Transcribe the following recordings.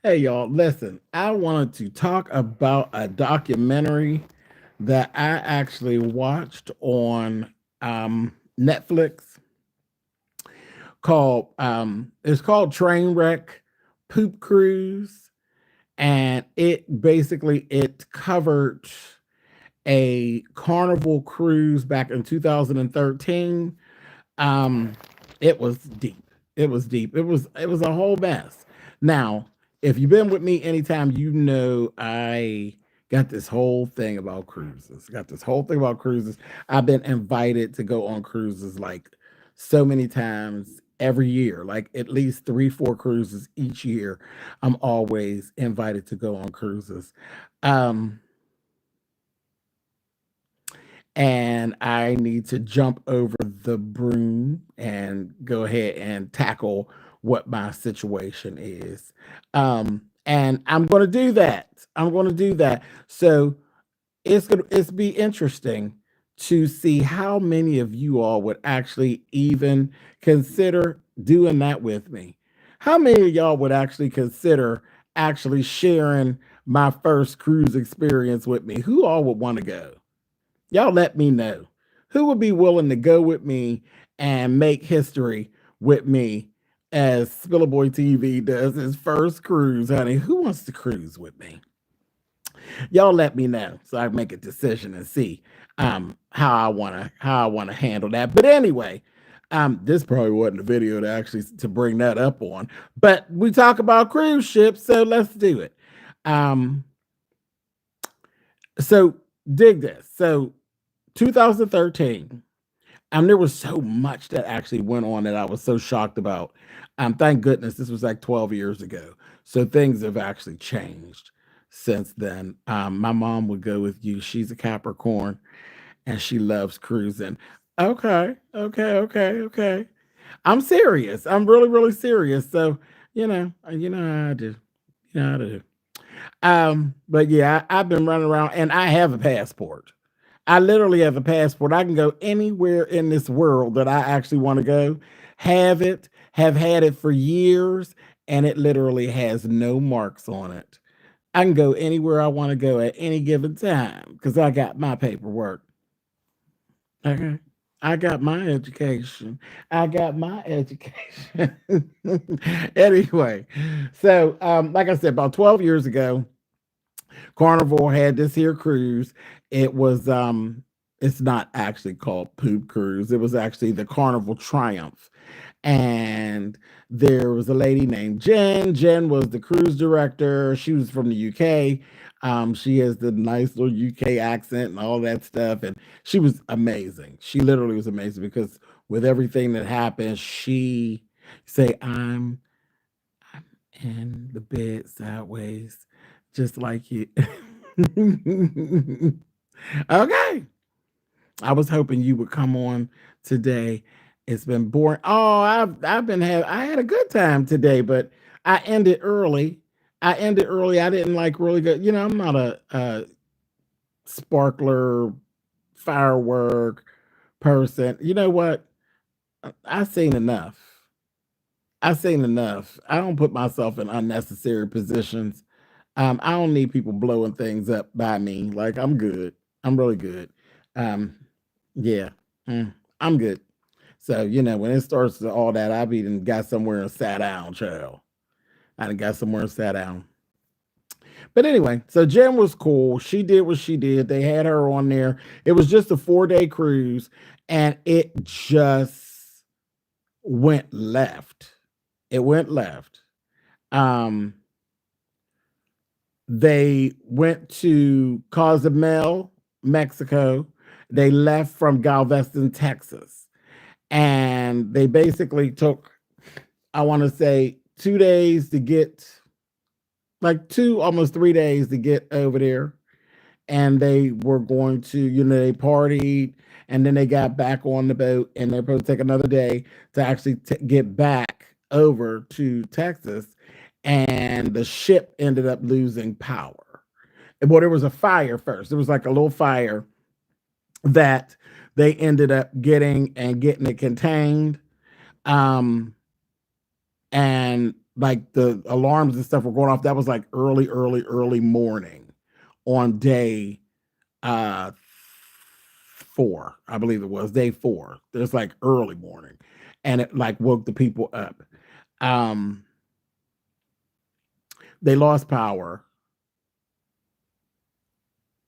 Hey, y'all, listen, I wanted to talk about a documentary that I actually watched on Netflix called it's called Trainwreck Poop Cruise, and it covered a Carnival cruise back in 2013. Um, it was deep. It was deep. It was a whole mess. Now, if you've been with me anytime, you know I got this whole thing about cruises. Got this whole thing about cruises. I've been invited to go on cruises like so many times every year, like at least three, four cruises each year. I'm always invited to go on cruises. Um, and I need to jump over the broom and go ahead and tackle what my situation is. And I'm going to do that. I'm going to do that. So it's be interesting to see how many of you all would actually even consider doing that with me. How many of y'all would actually consider actually sharing my first cruise experience with me? Who all would want to go? Y'all let me know. Who would be willing to go with me and make history with me as Spillitboy TV does his first cruise, honey? Who wants to cruise with me? Y'all let me know so I can make a decision and see how I wanna handle that. But anyway, this probably wasn't a video to actually to bring that up on, but we talk about cruise ships, so let's do it. Um, so dig this. So 2013. There was so much that actually went on that I was so shocked about. Thank goodness this was like 12 years ago. So things have actually changed since then. My mom would go with you. She's a Capricorn and she loves cruising. Okay, okay. I'm serious. I'm really, really serious. So, you know how I do. You know how I do. But yeah, I've been running around and I have a passport. I literally have a passport. I can go anywhere in this world that I actually want to go, have it, have had it for years, and it literally has no marks on it. I can go anywhere I want to go at any given time because I got my paperwork. Okay. I got my education. I got my education. Anyway, so like I said, about 12 years ago, Carnival had this here cruise. It was it's not actually called Poop Cruise. It was actually the Carnival Triumph. And there was a lady named Jen. Jen was the cruise director. She was from the UK. She has the nice little UK accent and all that stuff. And she was amazing. She literally was amazing because with everything that happened, she say, I'm in the bed sideways, just like you. Okay. I was hoping you would come on today. It's been boring. Oh, I had a good time today, but I ended early. I didn't like really good. I'm not a sparkler firework person. You know what? I've seen enough. I've seen enough. I don't put myself in unnecessary positions. I don't need people blowing things up by me. Like I'm good. I'm really good. Um, yeah, I'm good. So when it starts to all that, I be done got somewhere and sat down, child. I done got somewhere and sat down. But anyway, so Jen was cool. She did what she did. They had her on there. It was just a 4-day cruise, and it just went left. It went left. Um, They went to Cozumel, Mexico. They left from Galveston, Texas. And they basically took, I want to say, 2 days to get, like almost 3 days to get over there. And they were going to, they partied and then they got back on the boat and they're supposed to take another day to actually get back over to Texas. And the ship ended up losing power. Well, there was a fire first. There was like a little fire that they ended up getting it contained. Um, and like the alarms and stuff were going off. That was like early morning on day uh 4, I believe it was day 4. There's like early morning, and it like woke the people up. Um, they lost power.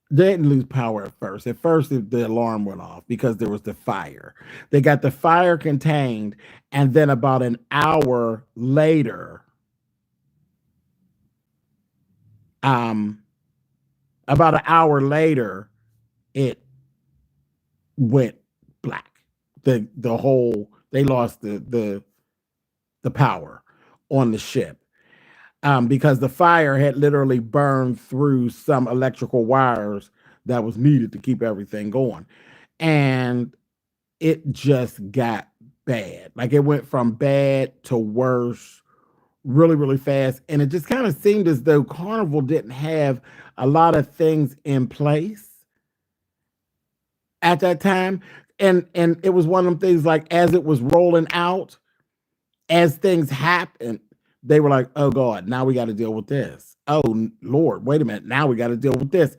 They didn't lose power at first. At first, the alarm went off because there was the fire. They got the fire contained, and then about an hour later, um, it went black. The whole they lost the power on the ship, because the fire had literally burned through some electrical wires that was needed to keep everything going, and it just got bad. Like it went from bad to worse really fast, and it just kind of seemed as though Carnival didn't have a lot of things in place at that time. And it was one of them things, like as it was rolling out, as things happened, they were like, oh God, now we got to deal with this. Oh Lord, wait a minute, now we got to deal with this.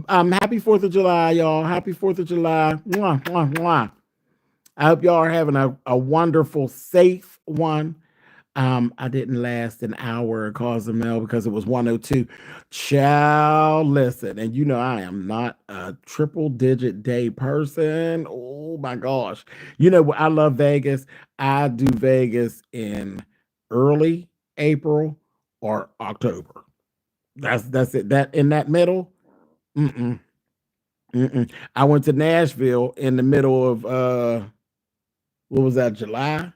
Happy 4th of July, y'all. Happy 4th of July. Mwah, mwah, mwah. I hope y'all are having a wonderful, safe one. I didn't last an hour at Cozumel because it was 102. Child, listen, and you know I am not a triple digit day person. Oh my gosh. You know what? I love Vegas. I do Vegas in early April or October. That's it. That in that middle, mm-mm, mm-mm. I went to Nashville in the middle of what was that, July?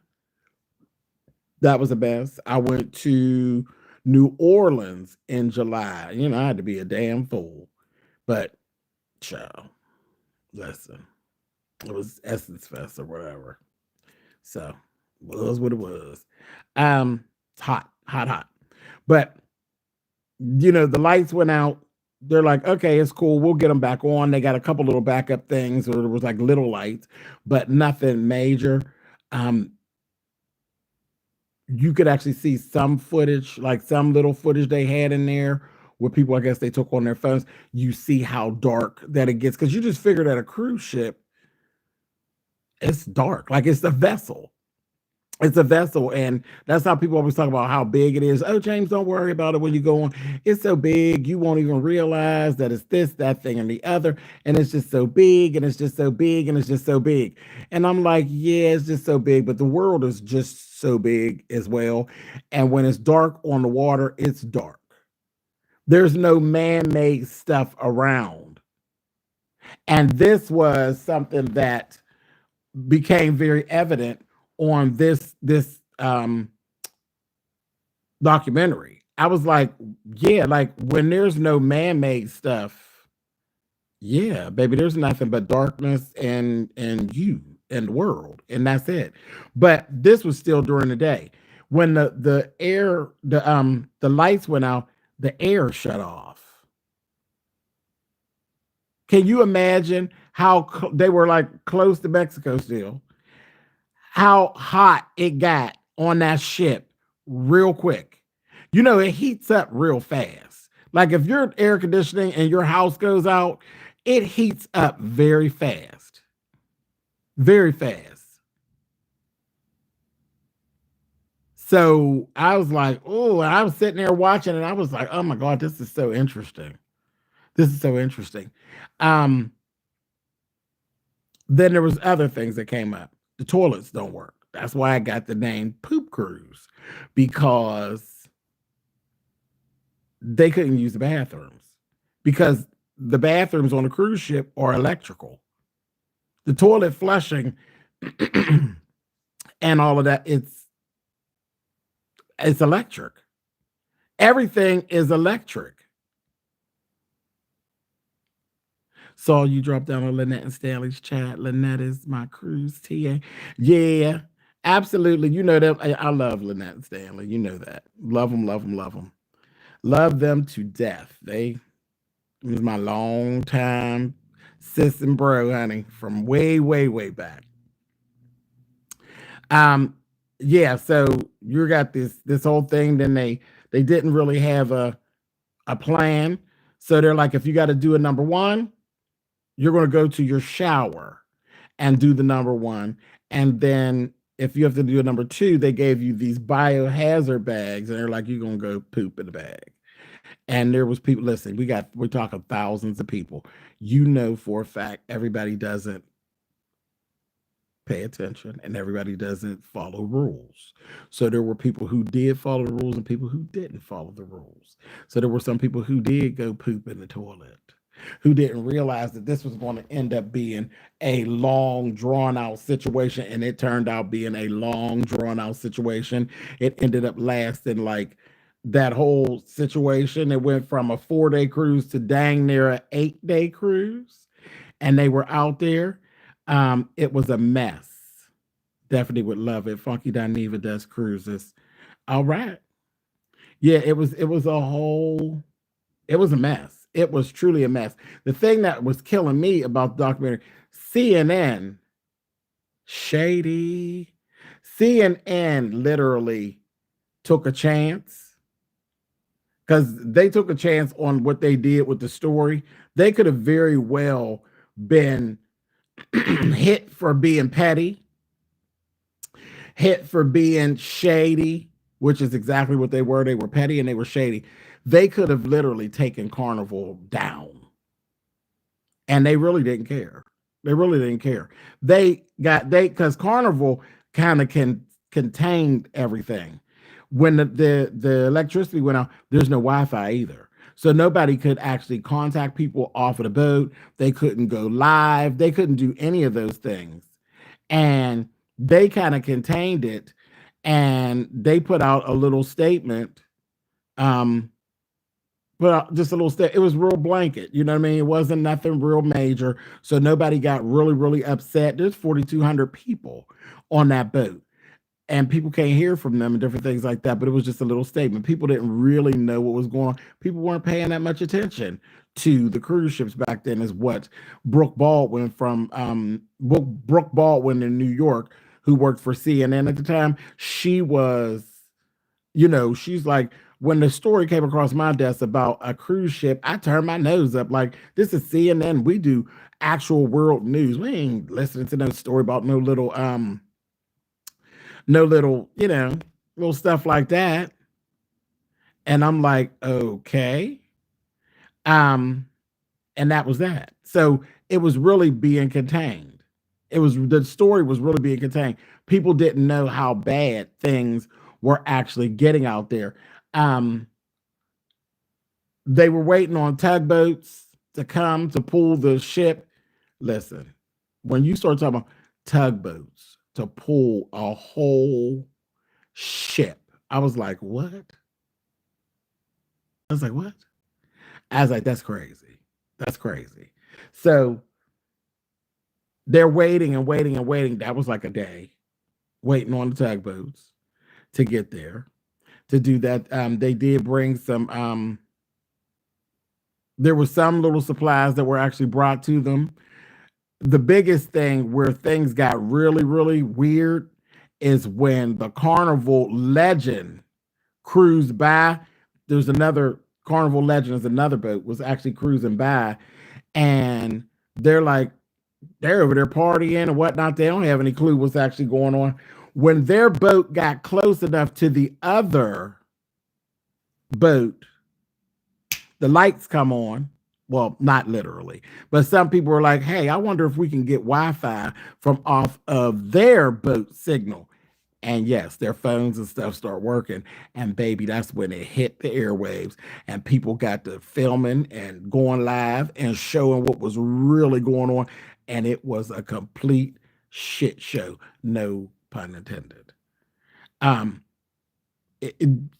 That was the best. I went to New Orleans in July. You know, I had to be a damn fool. But child, listen, it was Essence Fest or whatever. So it was what it was. Hot. But you know, the lights went out. They're like, okay, it's cool. We'll get them back on. They got a couple little backup things, or there was like little lights, but nothing major. Um, you could actually see some footage, like some little footage they had in there where people, I guess, they took on their phones. You see how dark that it gets, because you just figured at a cruise ship, it's dark, like it's a vessel. It's a vessel, and that's how people always talk about how big it is. Oh, James, don't worry about it when you go on. It's so big, you won't even realize that it's this, that thing, and the other. And it's just so big, and it's just so big, and it's just so big. And I'm like, yeah, it's just so big, but the world is just so big as well. And when it's dark on the water, it's dark. There's no man-made stuff around. And this was something that became very evident on this documentary. I was like, yeah, like when there's no man-made stuff, yeah, baby, there's nothing but darkness and you and the world, and that's it. But this was still during the day. When the lights went out, the air shut off. Can you imagine how they were like close to Mexico still? How hot it got on that ship real quick. You know, it heats up real fast. Like if your air conditioning and your house goes out, it heats up very fast. Very fast. So I was like, oh, and I was sitting there watching and I was like, oh my God, this is so interesting. This is so interesting. Um, then there was other things that came up. The toilets don't work. That's why I got the name PooP Cruise, because they couldn't use the bathrooms, because the bathrooms on a cruise ship are electrical. The toilet flushing and all of that, it's electric. Everything is electric. Saw you drop down on Lynette and Stanley's chat. Lynette is my cruise TA. Yeah, absolutely. You know that I love Lynette and Stanley. You know that. Love them, love them, love them. Love them to death. They was my long time sis and bro, honey, from way back. Um, Yeah, so you got this whole thing. Then they didn't really have a plan. So they're like, if you got to do a number one, you're going to go to your shower and do the number one. And then if you have to do a number two, they gave you these biohazard bags, and they're like, you're going to go poop in the bag. And there was people, listen, we're talking thousands of people. You know for a fact everybody doesn't pay attention and everybody doesn't follow rules. So there were people who did follow the rules and people who didn't follow the rules. So there were some people who did go poop in the toilet, who didn't realize that this was going to end up being a long drawn out situation, and it turned out being a long drawn out situation. It ended up lasting like that whole situation. It went from a 4-day cruise to dang near an 8-day cruise, and they were out there. It was a mess. Definitely would love it. Funky Dineva does cruises. All right. Yeah, it was a whole, it was a mess. It was truly a mess. The thing that was killing me about the documentary, CNN, shady. CNN literally took a chance, because they took a chance on what they did with the story. They could have very well been hit for being petty, hit for being shady, which is exactly what they were. They were petty and they were shady. They could have literally taken Carnival down, and they really didn't care. They really didn't care. Because Carnival kind of contained everything. When the electricity went out, there's no Wi-Fi either. So nobody could actually contact people off of the boat. They couldn't go live. They couldn't do any of those things. And they kind of contained it, and they put out a little statement. Put out just a little It was real blanket. You know what I mean? It wasn't nothing real major. So nobody got really, really upset. There's 4,200 people on that boat, and people can't hear from them and different things like that. But it was just a little statement. People didn't really know what was going on. People weren't paying that much attention to the cruise ships back then, is what Brooke Baldwin from Brooke Baldwin in New York, who worked for CNN at the time, she was, she's like, when the story came across my desk about a cruise ship, I turned my nose up. Like, this is CNN. We do actual world news. We ain't listening to no story about no little, little stuff like that. And I'm like, okay. And that was that. So it was really being contained. The story was really being contained. People didn't know how bad things were actually getting out there. They were waiting on tugboats to come to pull the ship. Listen, when you start talking about tugboats to pull a whole ship, I was like, what? I was like, what? I was like, that's crazy. That's crazy. So they're waiting and waiting and waiting. That was like a day waiting on the tugboats to get there to do that. They did bring some, there were some little supplies that were actually brought to them. The biggest thing where things got really, really weird is when the Carnival Legend cruised by. There's another Carnival Legend, is another boat, was actually cruising by, and they're over there partying and whatnot. They don't have any clue what's actually going on. When their boat got close enough to the other boat, the lights come on. Well, not literally, but some people were like, hey, I wonder if we can get Wi-Fi from off of their boat signal. And yes, their phones and stuff start working. And baby, that's when it hit the airwaves, and people got to filming and going live and showing what was really going on. And it was a complete shit show. No pun intended.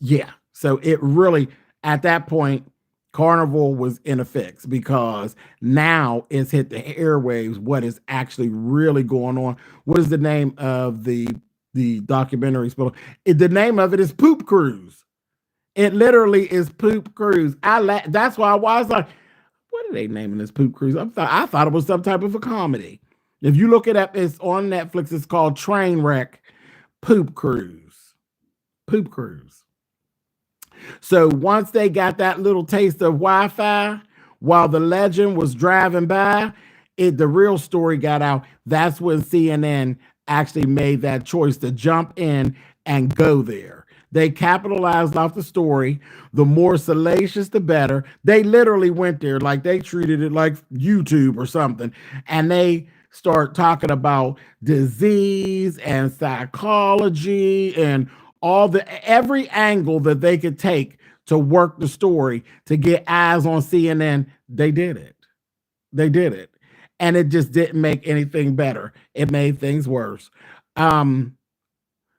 Yeah. So it really, at that point, Carnival was in a fix, because now it's hit the airwaves what is actually really going on. What is the name of the documentary? The name of it is Poop Cruise. It literally is Poop Cruise. That's why I was like, what are they naming this Poop Cruise? I thought it was some type of a comedy. If you look it up, it's on Netflix. It's called Trainwreck, PooP cruise. PooP cruise. So once they got that little taste of Wi-Fi, while the legend was driving by, the real story got out. That's when CNN actually made that choice to jump in and go there. They capitalized off the story. The more salacious, the better. They literally went there like they treated it like YouTube or something. And they start talking about disease and psychology and every angle that they could take to work the story to get eyes on CNN. They did it. They did it. And it just didn't make anything better. It made things worse.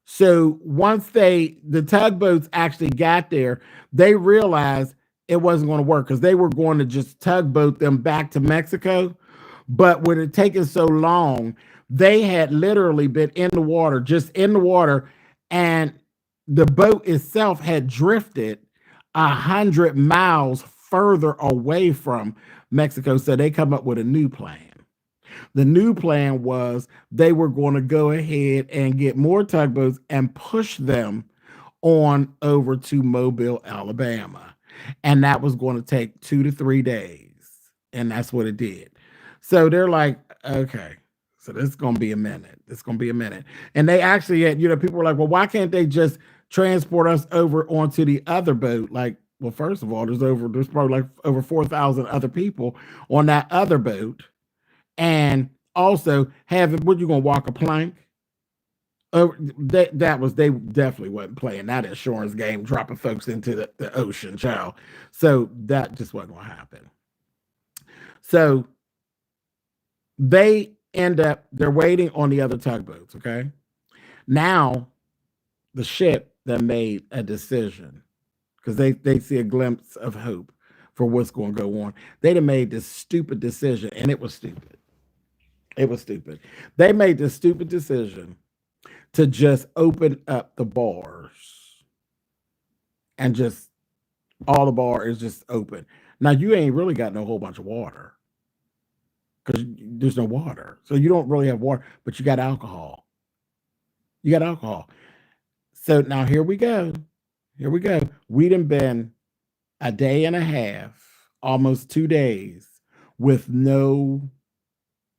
So once the tugboats actually got there, they realized it wasn't going to work because they were going to just tugboat them back to Mexico. But with it taking so long, they had literally been in the water, just in the water, and the boat itself had drifted 100 miles further away from Mexico. So they come up with a new plan. The new plan was they were going to go ahead and get more tugboats and push them on over to Mobile, Alabama. And that was going to take 2 to 3 days. And that's what it did. So they're like, okay, so this is going to be a minute. It's going to be a minute. And they actually had, people were like, well, why can't they just transport us over onto the other boat? Like, well, first of all, there's probably like over 4,000 other people on that other boat. And also what you gonna walk a plank? They definitely wasn't playing that insurance game, dropping folks into the ocean, child. So that just wasn't gonna happen. So they're waiting on the other tugboats. Okay. Now the ship that made a decision because they see a glimpse of hope for what's going to go on. They'd have made this stupid decision, and it was stupid. It was stupid. They made this stupid decision to just open up the bars and just all the bar is just open. Now you ain't really got no whole bunch of water because there's no water. So you don't really have water, but you got alcohol. You got alcohol. So now here we go. Here we go. We done been a day and a half, almost 2 days with no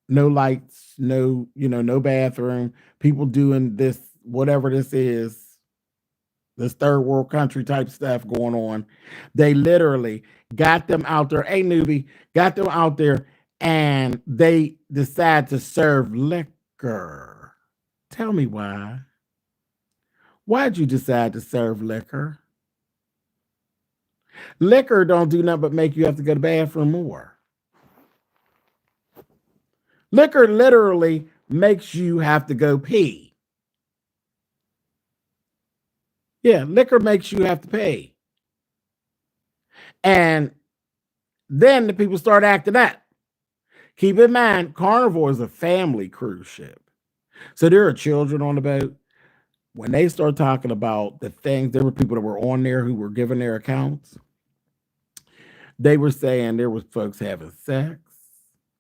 lights, no bathroom, people doing this, whatever this is, this third world country type stuff going on. They literally got them out there. Hey, newbie, got them out there and they decide to serve liquor. Tell me why. Why'd you decide to serve liquor? Liquor don't do nothing but make you have to go to the bathroom more. Liquor literally makes you have to go pee. Yeah, liquor makes you have to pay. And then the people start acting up. Keep in mind, Carnival is a family cruise ship. So there are children on the boat. When they start talking about the things, there were people that were on there who were giving their accounts. They were saying there was folks having sex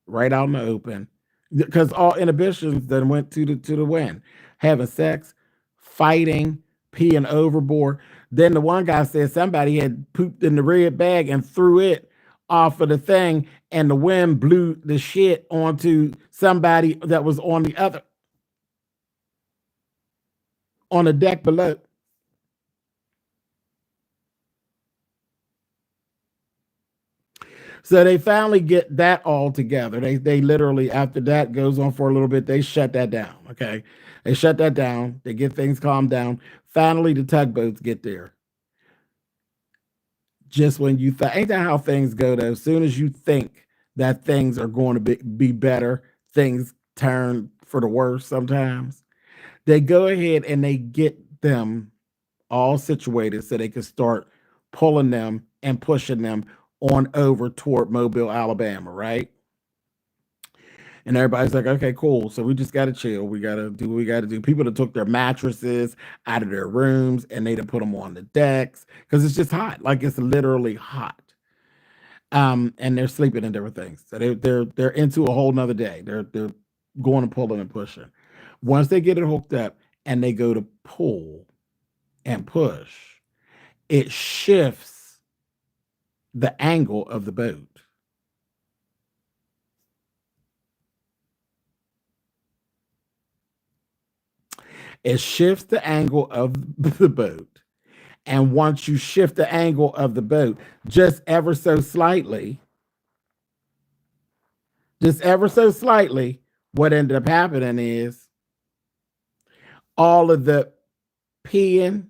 right out in the open because all inhibitions then went to the wind. Having sex, fighting, peeing overboard. Then the one guy said somebody had pooped in the red bag and threw it off of the thing, and the wind blew the shit onto somebody that was on the deck below. So they finally get that all together. They literally, after that goes on for a little bit, they shut that down. Okay. They shut that down. They get things calmed down. Finally, the tugboats get there. Just when you think, ain't that how things go though? As soon as you think that things are going to be better, things turn for the worse sometimes. They go ahead and they get them all situated so they can start pulling them and pushing them on over toward Mobile, Alabama, right? And everybody's like, okay, cool. So we just got to chill. We got to do what we got to do. People that took their mattresses out of their rooms and they done put them on the decks because it's just hot. Like it's literally hot. And they're sleeping in different things. So they're into a whole nother day. They're going and pulling and pushing. Once they get it hooked up, and they go to pull and push, it shifts the angle of the boat. It shifts the angle of the boat. And once you shift the angle of the boat just ever so slightly, what ended up happening is all of the peeing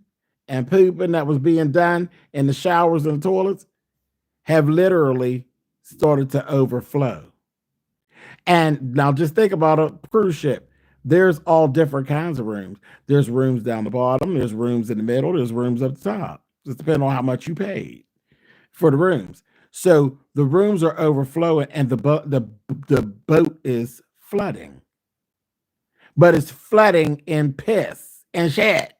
and pooping that was being done in the showers and the toilets have literally started to overflow. And now just think about a cruise ship. There's all different kinds of rooms. There's rooms down the bottom, there's rooms in the middle, there's rooms up the top. Just depending on how much you paid for the rooms. So the rooms are overflowing and the boat is flooding. But it's flooding in piss and shit.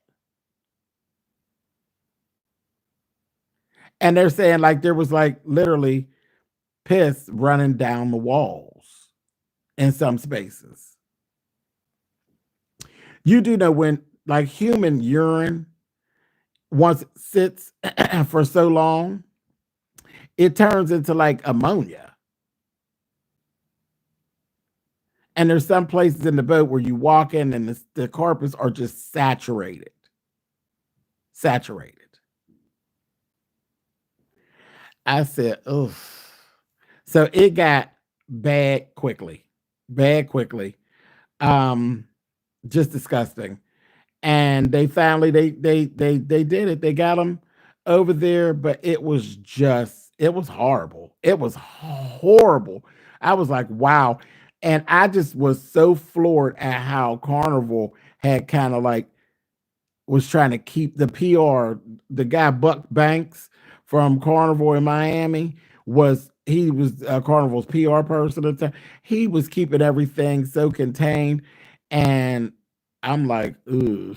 And they're saying like there was like literally piss running down the walls in some spaces. You do know when like human urine, once it sits for so long, it turns into like ammonia. And there's some places in the boat where you walk in and the carpets are just saturated. I said, oof. So it got bad quickly. Just disgusting. And they finally they did it. They got them over there, but it was horrible. It was horrible. I was like, wow. And I just was so floored at how Carnival had kind of like was trying to keep the PR. The guy Buck Banks from Carnival in Miami was Carnival's PR person at the time. He was keeping everything so contained, and I'm like, ugh.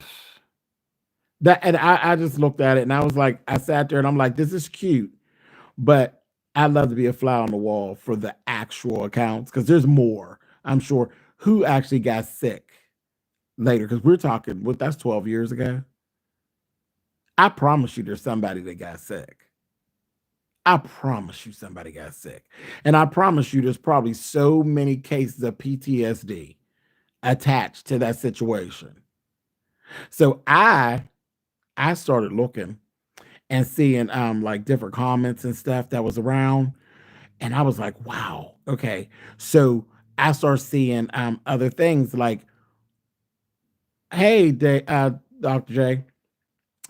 And I just looked at it and I was like, I sat there and I'm like, this is cute, but I'd love to be a fly on the wall for the actual accounts because there's more, I'm sure, who actually got sick later. Because we're talking, that's 12 years ago. I promise you there's somebody that got sick. I promise you somebody got sick. And I promise you there's probably so many cases of PTSD attached to that situation. So I started looking and seeing like different comments and stuff that was around, and I was like, wow, okay. So I started seeing other things like, hey, Dr. J,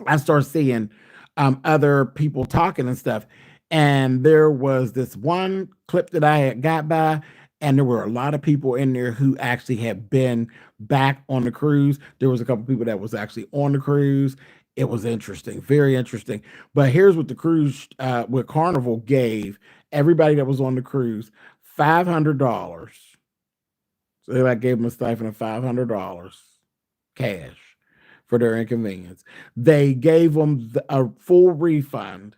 I started seeing other people talking and stuff. And there was this one clip that I had got by, and there were a lot of people in there who actually had been back on the cruise. There was a couple people that was actually on the cruise. It was interesting, very interesting. But here's what the cruise, what Carnival gave everybody that was on the cruise, $500. So they like gave them a stipend of $500 cash for their inconvenience. They gave them a full refund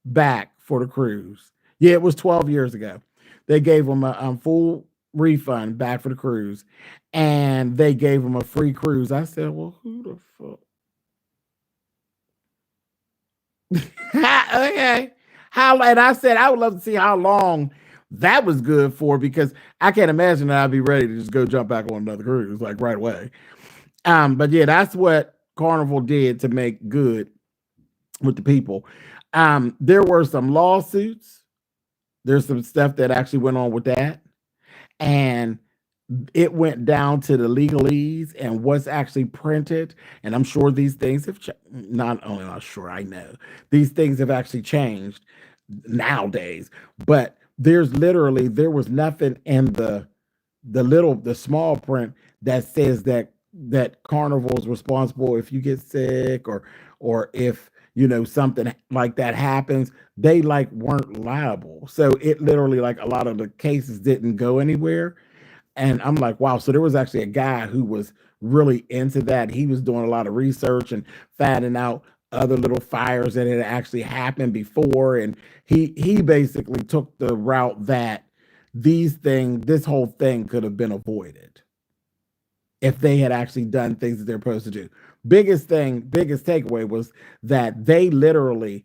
back for the cruise. Yeah, it was 12 years ago. They gave them a full refund back for the cruise, and they gave them a free cruise. I said, well, who the fuck? Okay. And I said, I would love to see how long that was good for, because I can't imagine that I'd be ready to just go jump back on another cruise like right away. But yeah, that's what Carnival did to make good with the people. There were some lawsuits. There's some stuff that actually went on with that. And it went down to the legalese and what's actually printed. And I'm sure these things have not sure, I know these things have actually changed nowadays. But there was nothing in the small print that says that Carnival is responsible if you get sick or if something like that happens. They like weren't liable. So it literally, like, a lot of the cases didn't go anywhere. And I'm like, wow. So there was actually a guy who was really into that. He was doing a lot of research and finding out other little fires that had actually happened before. And he basically took the route that this whole thing could have been avoided. if they had actually done things that they're supposed to do. Biggest takeaway was that they literally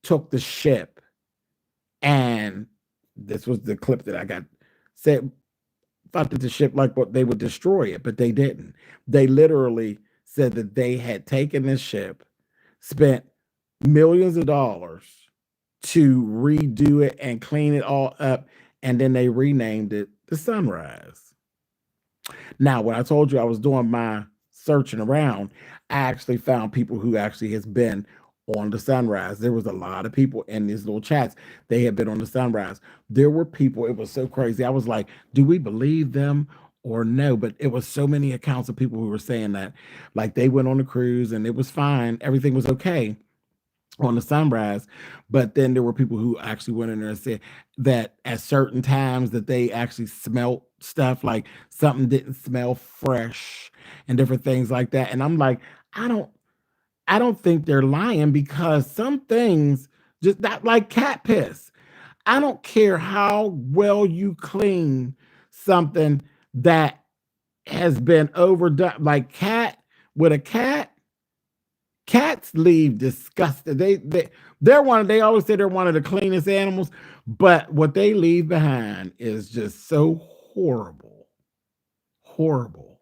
took the ship, and this was the clip that I got, said, thought that the ship, like, what, they would destroy it, but they didn't. They literally said that they had taken this ship, spent millions of dollars to redo it and clean it all up, and then they renamed it the Sunrise. Now, when I told you I was doing my searching around, I actually found people who actually has been on the Sunrise. There was a lot of people in these little chats. They had been on the Sunrise. There were people, it was so crazy. I was like, do we believe them or no? But it was so many accounts of people who were saying that, like, they went on the cruise and it was fine. Everything was okay on the Sunrise. But then there were people who actually went in there and said that at certain times that they actually smelt stuff, like something didn't smell fresh and different things like that. And I'm like, I don't think they're lying, because some things, just not like cat piss. I don't care how well you clean something that has been overdone, like cat with a cat. Cats leave disgusted. They always say they're one of the cleanest animals, but what they leave behind is just so horrible. Horrible.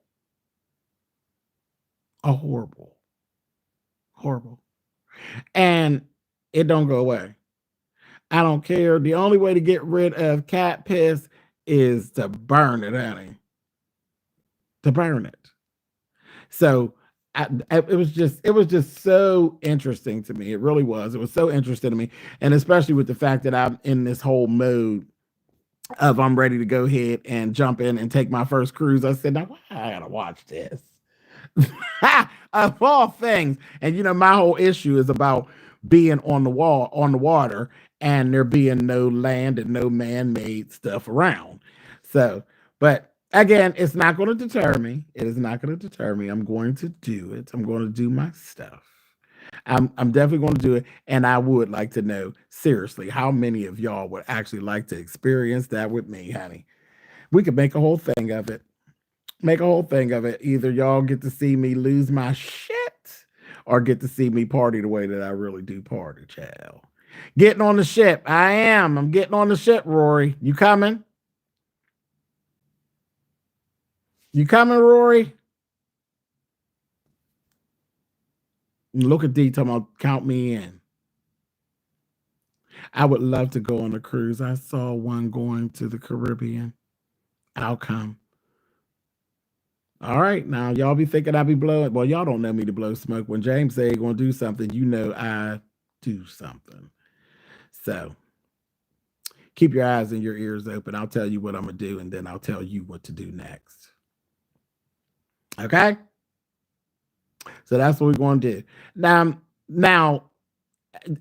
Horrible. Horrible. And it don't go away. I don't care. The only way to get rid of cat piss is to burn it, honey. To burn it. So it was just so interesting to me. It really was. It was so interesting to me, and especially with the fact that I'm in this whole mode of I'm ready to go ahead and jump in and take my first cruise. I said, now I gotta watch this. Of all things. And my whole issue is about being on the water, and there being no land and no man-made stuff around. So, but again, it's not going to deter me. It is not going to deter me. I'm going to do it. I'm going to do my stuff. I'm definitely going to do it. And I would like to know, seriously, how many of y'all would actually like to experience that with me, honey? We could make a whole thing of it. Make a whole thing of it. Either y'all get to see me lose my shit, or get to see me party the way that I really do party, child. Getting on the ship. I am. I'm getting on the ship, Rory. You coming? You coming, Rory? Look at D talking about count me in. I would love to go on a cruise. I saw one going to the Caribbean. I'll come. All right, now y'all be thinking I be blowing. Well, y'all don't know me to blow smoke. When James say he's gonna do something, I do something. So keep your eyes and your ears open. I'll tell you what I'm gonna do, and then I'll tell you what to do next. Okay? So that's what we're gonna do. Now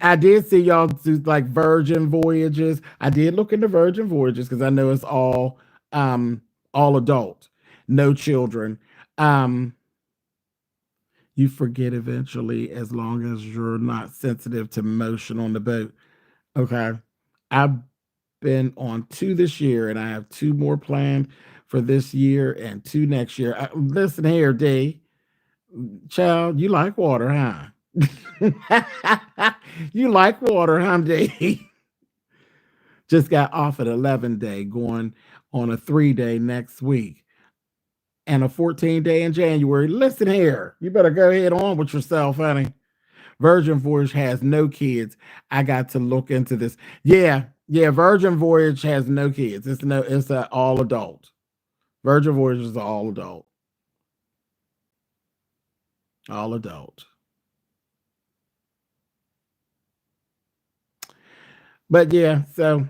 I did see y'all do like Virgin Voyages. I did look into Virgin Voyages because I know it's all adult, no children. You forget eventually, as long as you're not sensitive to motion on the boat. Okay. I've been on 2 this year, and I have 2 more planned for this year and 2 next year. Listen here, D. Child, you like water, huh? You like water, huh, D? Just got off at 11-day, going on a 3-day next week, and a 14-day in January. Listen here, you better go ahead on with yourself, honey. Virgin Voyage has no kids. I got to look into this. Yeah, Virgin Voyage has no kids. It's an all adult. Virgin Voyage is all adult. All adult. But yeah, so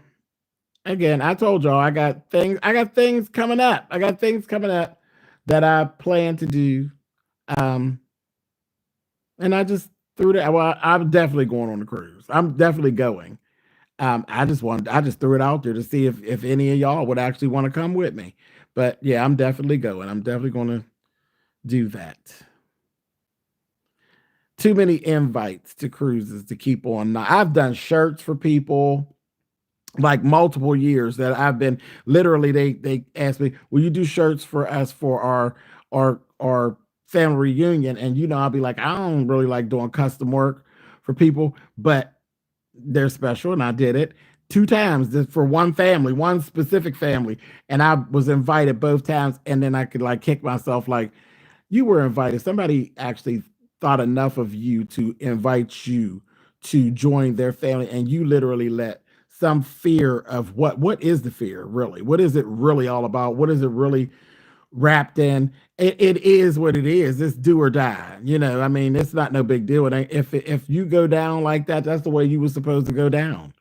again, I told y'all I got things coming up. I got things coming up that I plan to do. And I just threw that. Well, I'm definitely going on the cruise. I'm definitely going. I just threw it out there to see if any of y'all would actually want to come with me. But yeah, I'm definitely going. I'm definitely going to do that. Too many invites to cruises to keep on. Now, I've done shirts for people. like multiple years that I've been literally they asked me, will you do shirts for us for our family reunion? And I'll be like, I don't really like doing custom work for people, but they're special, and I did it 2 times for one family, one specific family, and I was invited both times, and then I could like kick myself like, you were invited. Somebody actually thought enough of you to invite you to join their family, and you literally let some fear of what is the fear really? What is it really all about? What is it really wrapped in? It is what it is. It's do or die. I mean, it's not no big deal. And if you go down like that, that's the way you were supposed to go down.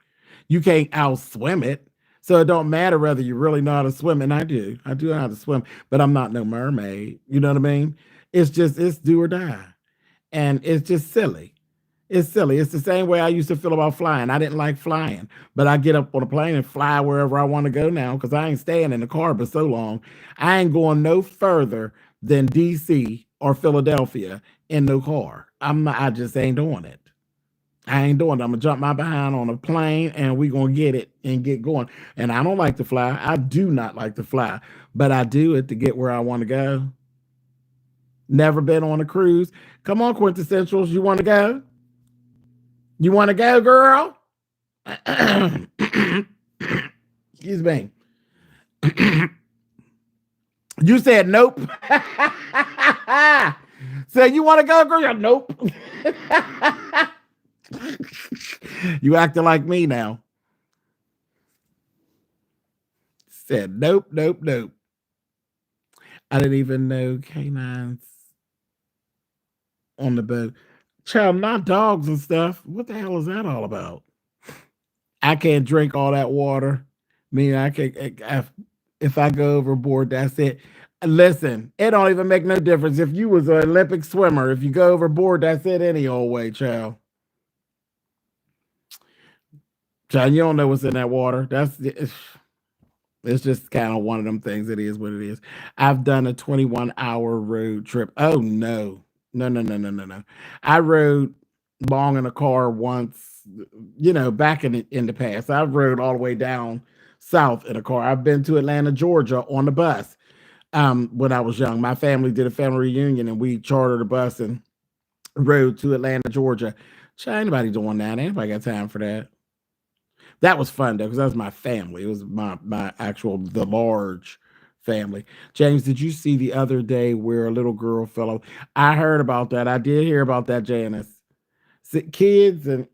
You can't outswim it. So it don't matter whether you really know how to swim. And I do. I do know how to swim, but I'm not no mermaid. You know what I mean? It's do or die. And it's just silly. It's silly. It's the same way I used to feel about flying. I didn't like flying, but I get up on a plane and fly wherever I want to go now because I ain't staying in the car but so long. I ain't going no further than DC or Philadelphia in no car. I just ain't doing it. I ain't doing it. I'm gonna jump my behind on a plane and we gonna get it and get going. And I don't like to fly. I do not like to fly, but I do it to get where I want to go. Never been on a cruise. Come on, quintessentials. You want to go? You want to go, girl? Excuse me. You said nope. So you want to go, girl? Nope. You acting like me now. Said nope, nope, nope. I didn't even know canines on the boat. Child, not dogs and stuff. What the hell is that all about? I can't drink all that water. I mean, if I go overboard, that's it. Listen, it don't even make no difference if you was an Olympic swimmer. If you go overboard, that's it any old way, child. Child, you don't know what's in that water. It's just kind of one of them things. It is what it is. I've done a 21-hour road trip. Oh no. No, no, no, no, no, no. I rode long in a car once, back in the past. I've rode all the way down south in a car. I've been to Atlanta, Georgia on the bus. When I was young. My family did a family reunion and we chartered a bus and rode to Atlanta, Georgia. Ain't anybody doing that. Anybody got time for that? That was fun though, because that was my family. It was my actual the large family. James, did you see the other day where a little girl fell off? I heard about that. I did hear about that, Janice. Kids and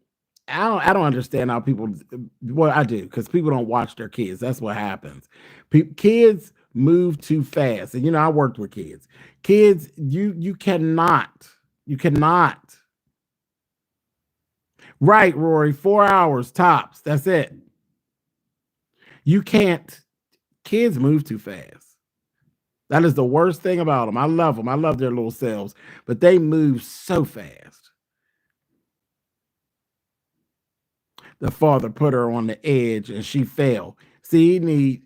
I don't understand how people. Well, I do because people don't watch their kids. That's what happens. Kids move too fast, and I worked with kids. Kids, you cannot. You cannot. Right, Rory. 4 hours tops. That's it. You can't. Kids move too fast. That is the worst thing about them. I love them. I love their little selves, but they move so fast. The father put her on the edge and she fell. See,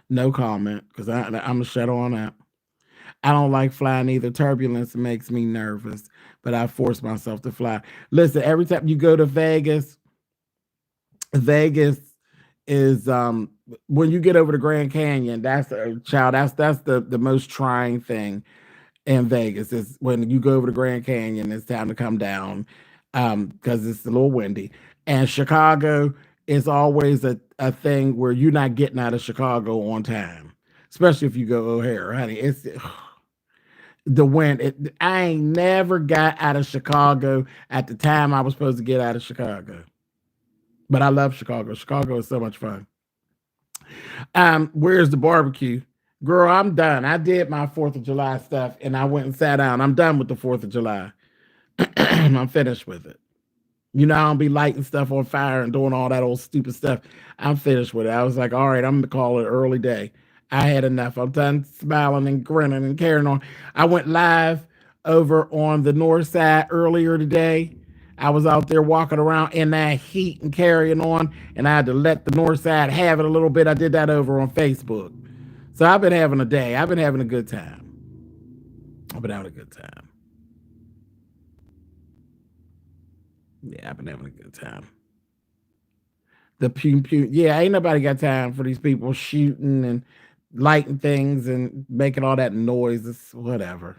no comment because I'm going to shut on that. I don't like flying either. Turbulence makes me nervous, but I force myself to fly. Listen, every time you go to Vegas, Vegas is when you get over the Grand Canyon, that's the most trying thing in Vegas is when you go over the Grand Canyon, it's time to come down because it's a little windy. And Chicago is always a thing where you're not getting out of Chicago on time, especially if you go O'Hare, honey. It's the wind. I ain't never got out of Chicago at the time I was supposed to get out of Chicago. But I love Chicago. Chicago is so much fun. Where's the barbecue? Girl, I'm done. I did my 4th of July stuff and I went and sat down. I'm done with the 4th of July. I'm finished with it. I don't be lighting stuff on fire and doing all that old stupid stuff. I'm finished with it. I was like, all right, I'm going to call it early day. I had enough. I'm done smiling and grinning and carrying on. I went live over on the north side earlier today. I was out there walking around in that heat and carrying on, and I had to let the north side have it a little bit. I did that over on Facebook. So I've been having a day. I've been having a good time. I've been having a good time. Yeah, I've been having a good time. The pew pew. Yeah, ain't nobody got time for these people shooting and lighting things and making all that noise. It's whatever.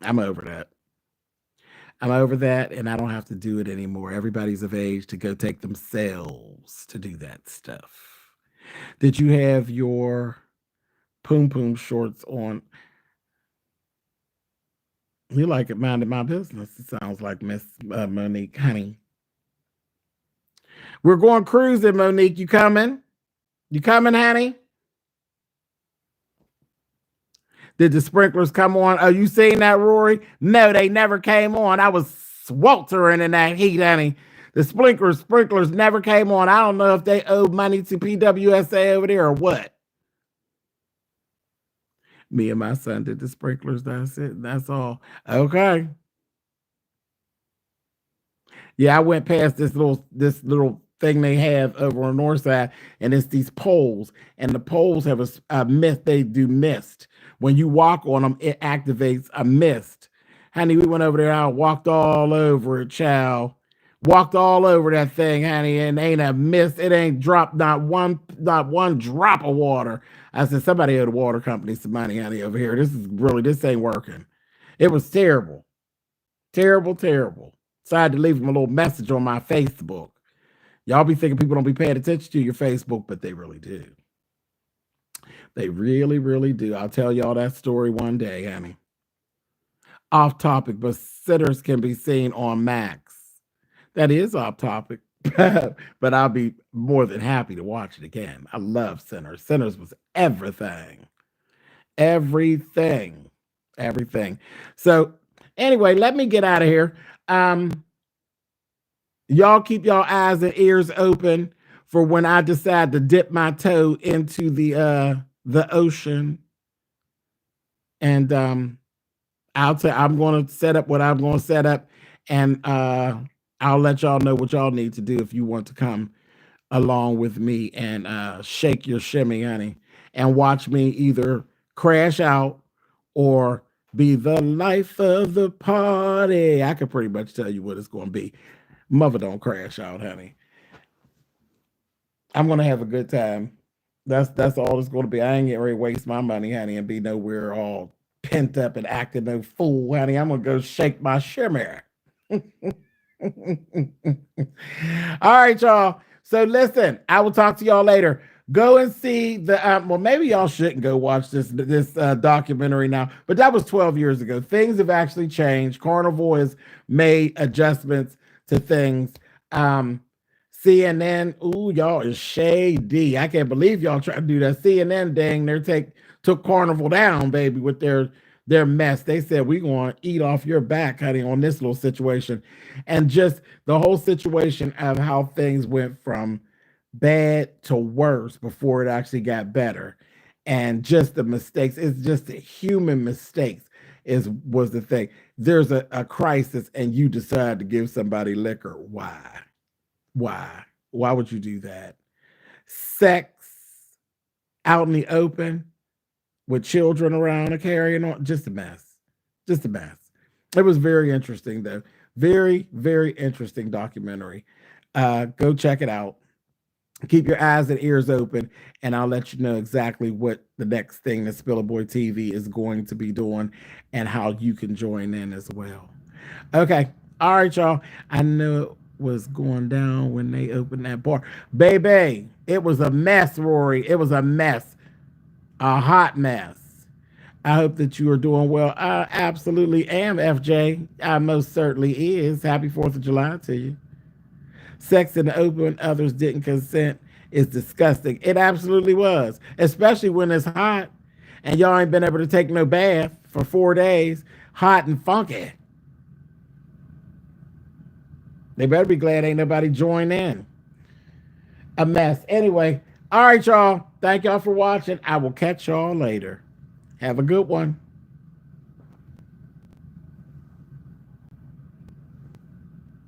I'm over that. I'm over that, and I don't have to do it anymore. Everybody's of age to go take themselves to do that stuff. Did you have your poom poom shorts on? You like it minding my business. It sounds like Miss Monique, honey. We're going cruising, Monique. You coming? You coming, honey? Did the sprinklers come on? Oh, you seen that, Rory? No, they never came on. I was sweltering in that heat, honey. The sprinklers never came on. I don't know if they owed money to PWSA over there or what. Me and my son did the sprinklers. That's it. That's all. Okay. Yeah, I went past this little thing they have over on the north side, and it's these poles, and the poles have a mist. They do mist. When you walk on them, it activates a mist. Honey, we went over there. I walked all over it, child. Walked all over that thing, honey, and ain't a mist. It ain't dropped not one drop of water. I said, somebody owe the water company some money, honey, over here. This ain't working. It was terrible. Terrible, terrible. So I had to leave them a little message on my Facebook. Y'all be thinking people don't be paying attention to your Facebook, but they really do. They really, really do. I'll tell y'all that story one day, honey. Off topic, but Sinners can be seen on Max. That is off topic, but I'll be more than happy to watch it again. I love Sinners. Sinners was everything. Everything. Everything. So anyway, let me get out of here. Y'all keep y'all eyes and ears open for when I decide to dip my toe into the ocean. And I'm going to set up what I'm going to set up, and I'll let y'all know what y'all need to do if you want to come along with me and shake your shimmy, honey, and watch me either crash out or be the life of the party. I can pretty much tell you what it's going to be. Mother don't crash out, honey. I'm going to have a good time. That's all it's going to be. I ain't getting ready to waste my money, honey, and be nowhere all pent up and acting no fool, honey. I'm going to go shake my shimmy. All right, y'all. So listen, I will talk to y'all later. Go and see the well, maybe y'all shouldn't go watch this documentary now, but that was 12 years ago. Things have actually changed. Carnival has made adjustments to things. CNN, ooh, y'all is shady. I can't believe y'all trying to do that. CNN dang, took Carnival down, baby, with their mess. They said, we're going to eat off your back, honey, on this little situation. And just the whole situation of how things went from bad to worse before it actually got better. And just the mistakes, it's just the human mistakes was the thing. There's a crisis and you decide to give somebody liquor. Why? Why would you do that? Sex out in the open with children around and carrying on, just a mess. Just a mess. It was very interesting, though. Very, very interesting documentary. Go check it out. Keep your eyes and ears open, and I'll let you know exactly what the next thing that SpillitBoyTV is going to be doing and how you can join in as well. Okay. All right, y'all. I know it was going down when they opened that bar. Baby, it was a mess, Rory. It was a mess. A hot mess. I hope that you are doing well. I absolutely am, FJ. I most certainly is. Happy 4th of July to you. Sex in the open when others didn't consent is disgusting. It absolutely was, especially when it's hot and y'all ain't been able to take no bath for 4 days, hot and funky. They better be glad ain't nobody joined in. A mess. Anyway, all right, y'all. Thank y'all for watching. I will catch y'all later. Have a good one.